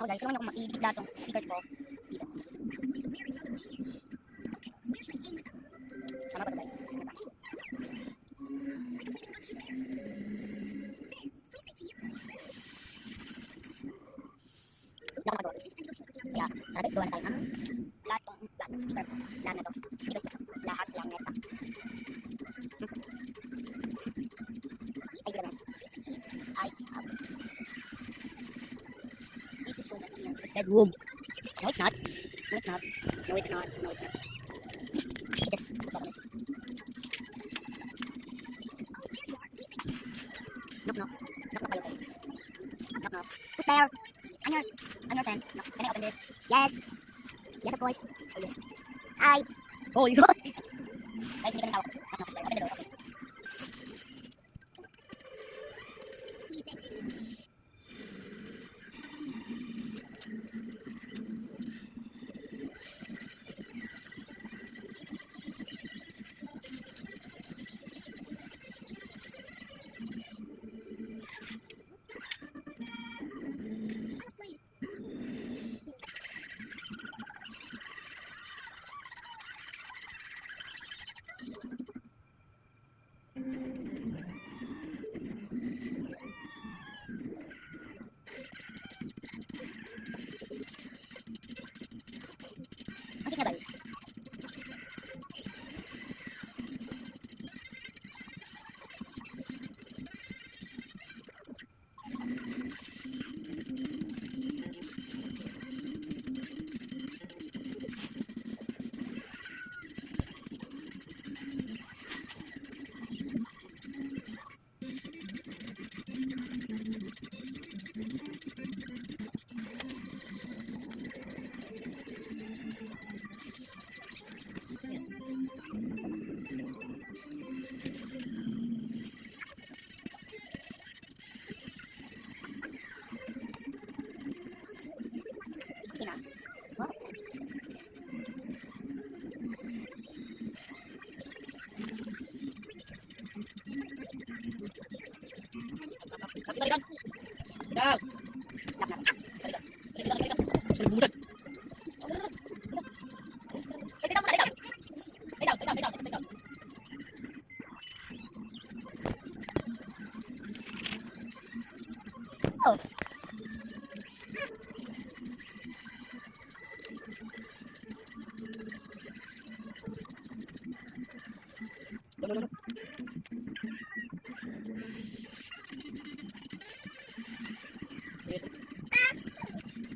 Okay guys, tulungan niyo akong i-edit lahat ng stickers ko dito. Tama ba ito guys? Hindi ako magawa guys. Kaya tara guys, gawa na tayo ng lahat ng sticker ko. Lahat na to. Stickers ko. Lahat lang neta. Ay, grabe. Ay, it is so messy here. Bedroom. No, it's not. No, it's not. No, it's not. No, it's not. It is. Knock, knock. Knock, knock kayo guys. Knock, knock. Who's there? I'm your friend. Knock. Can I open this? Yes. Yes, of course. Oh, yes. Hi. Oh, you got it. Guys, hindi ka nang tawag. Knock, knock. Open the door. Okay. Masik na guys. Balikan. Balikan. Balikan. Balikan. Balikan. Balikan.